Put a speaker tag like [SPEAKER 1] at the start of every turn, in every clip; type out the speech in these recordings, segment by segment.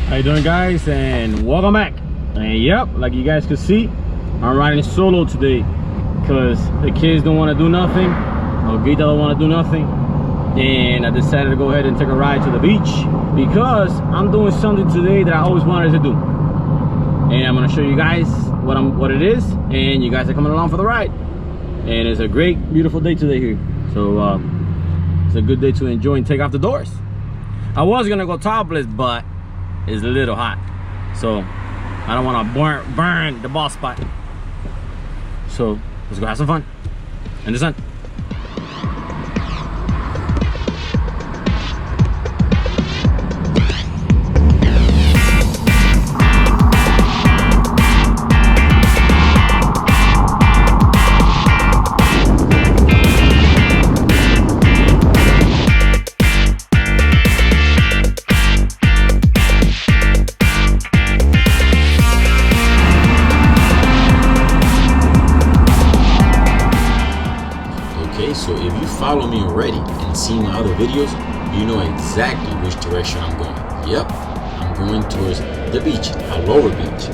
[SPEAKER 1] How you doing, guys? And welcome back. And yep, like you guys can see, I'm riding solo today because the kids don't want to do nothing. Gita don't want to do nothing, and I decided to go ahead and take a ride to the beach because I'm doing something today that I always wanted to do, and I'm going to show you guys what it is, and you guys are coming along for the ride. And it's a great, beautiful day today here, so it's a good day to enjoy and take off the doors. I was gonna go topless, but it's a little hot, so I don't want to burn the ball spot. So let's go have some fun in the sun.
[SPEAKER 2] So if you follow me already and see my other videos, you know exactly which direction I'm going. Yep, I'm going towards the beach, a lower beach.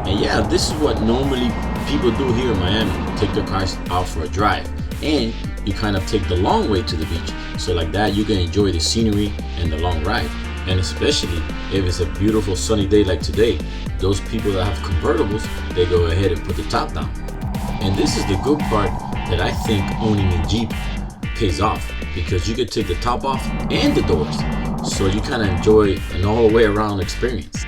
[SPEAKER 2] And yeah, this is what normally people do here in Miami. Take their cars out for a drive, and you kind of take the long way to the beach. So like that, you can enjoy the scenery and the long ride. And especially if it's a beautiful sunny day like today, those people that have convertibles, they go ahead and put the top down. And this is the good part that I think owning a Jeep pays off, because you could take the top off and the doors, so you kind of enjoy an all the way around experience.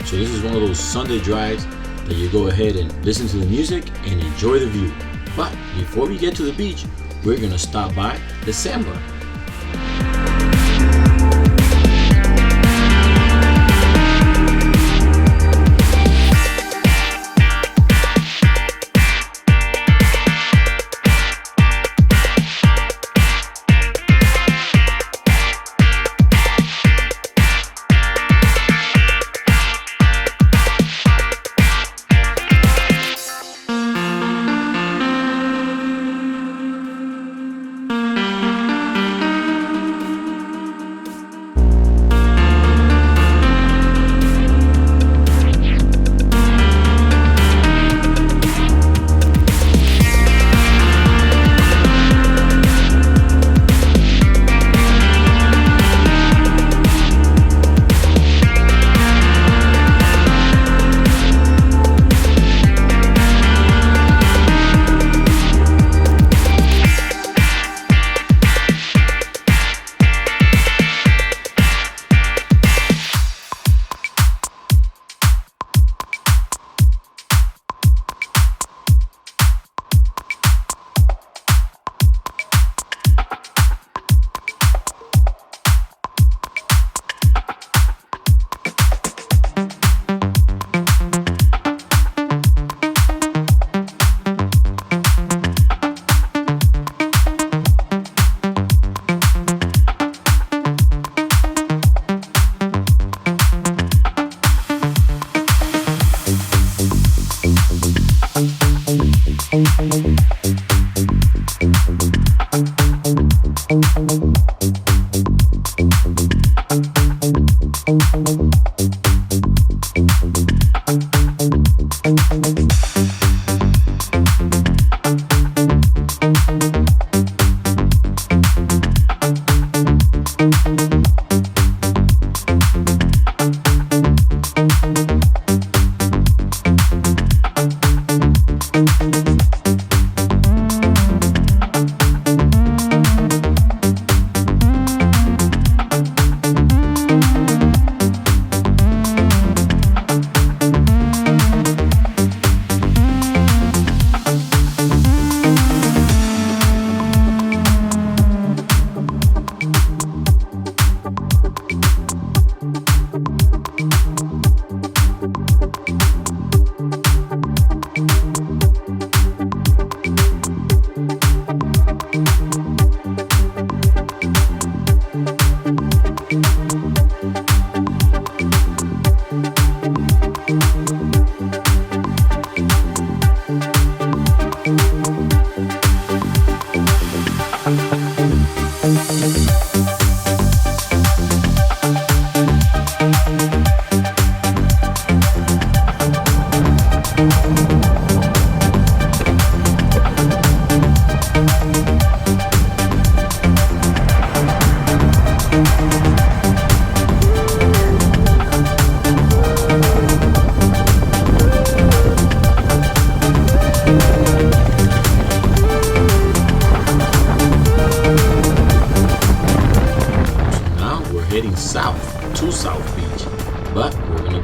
[SPEAKER 2] So this is one of those Sunday drives that you go ahead and listen to the music and enjoy the view. But before we get to the beach, we're gonna stop by the sandbar.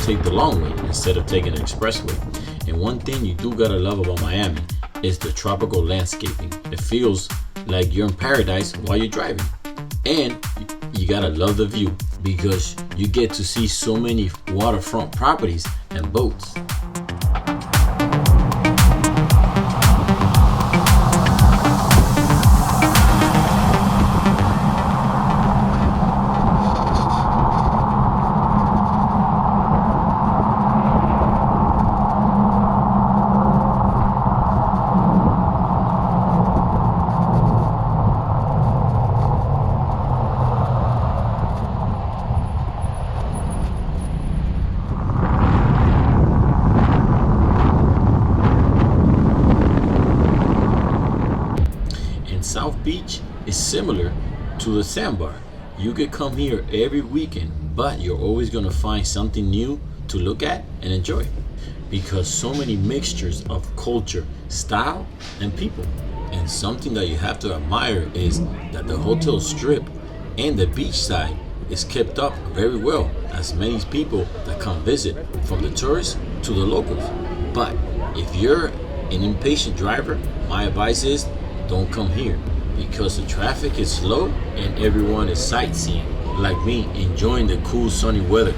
[SPEAKER 2] take the long way instead of taking the expressway. And one thing you do gotta love about Miami is the tropical landscaping. It feels like you're in paradise while you're driving. And you gotta love the view because you get to see so many waterfront properties and boats. South Beach is similar to the Sandbar. You could come here every weekend, but you're always gonna find something new to look at and enjoy because so many mixtures of culture, style, and people. And something that you have to admire is that the hotel strip and the beach side is kept up very well, as many people that come visit, from the tourists to the locals. But if you're an impatient driver, my advice is don't come here because the traffic is slow and everyone is sightseeing, like me, enjoying the cool sunny weather.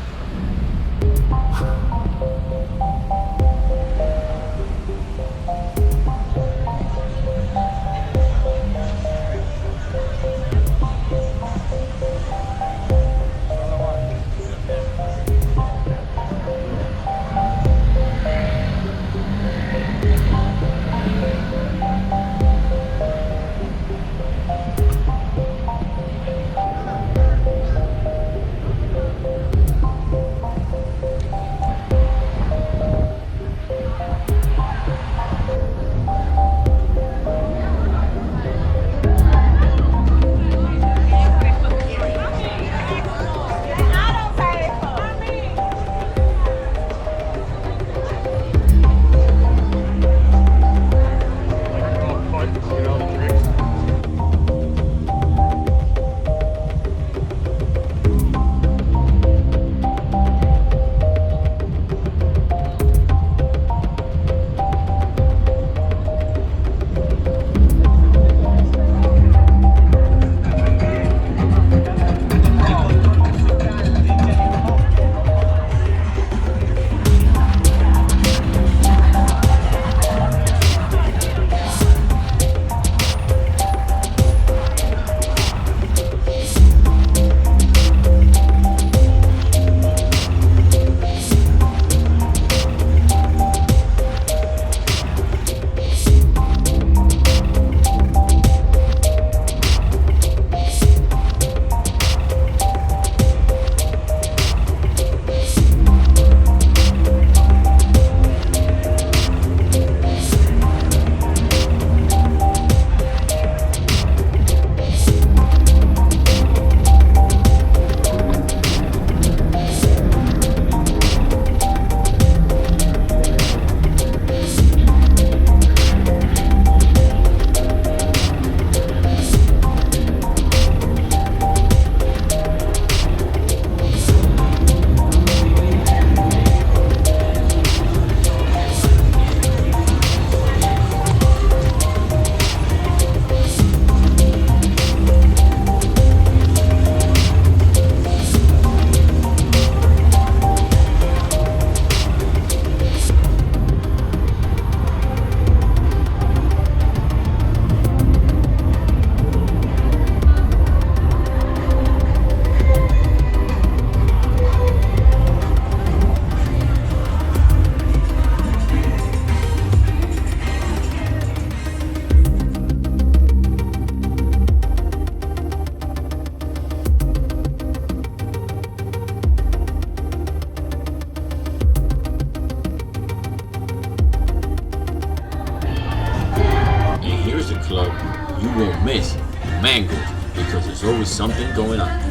[SPEAKER 2] Club, you won't miss mangoes because there's always something going on.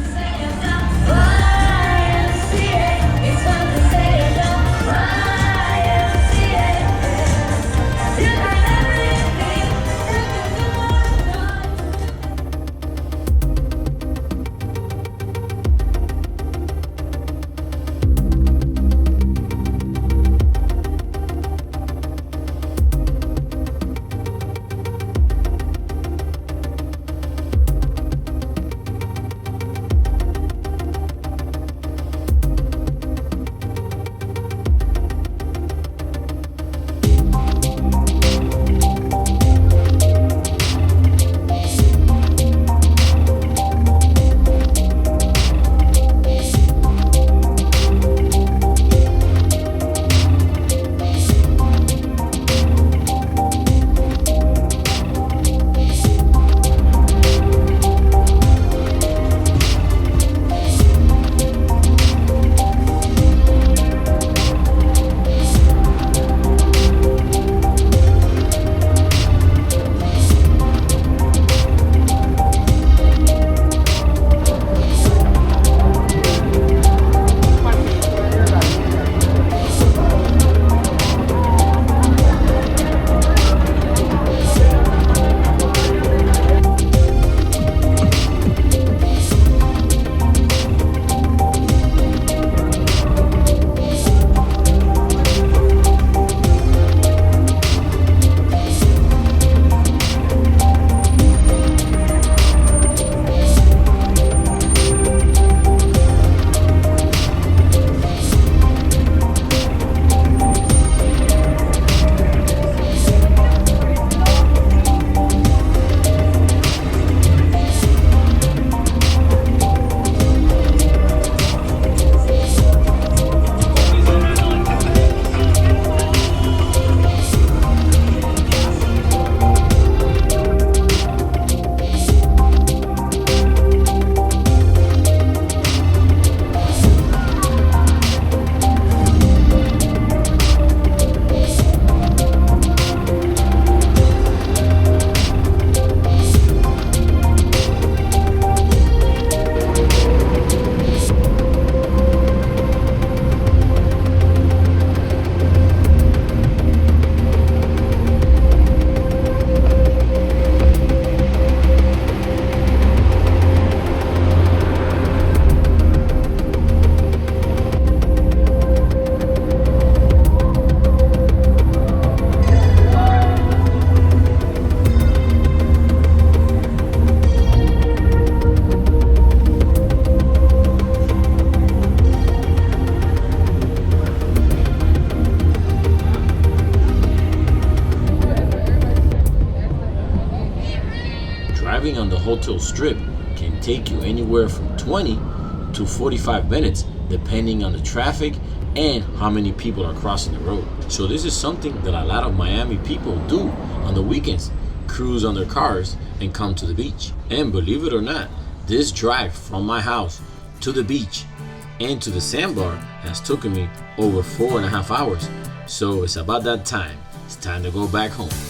[SPEAKER 2] driving on the hotel strip can take you anywhere from 20 to 45 minutes depending on the traffic and how many people are crossing the road. So this is something that a lot of Miami people do on the weekends, cruise on their cars and come to the beach. And believe it or not, this drive from my house to the beach and to the sandbar has taken me over 4.5 hours. So it's about that time. It's time to go back home.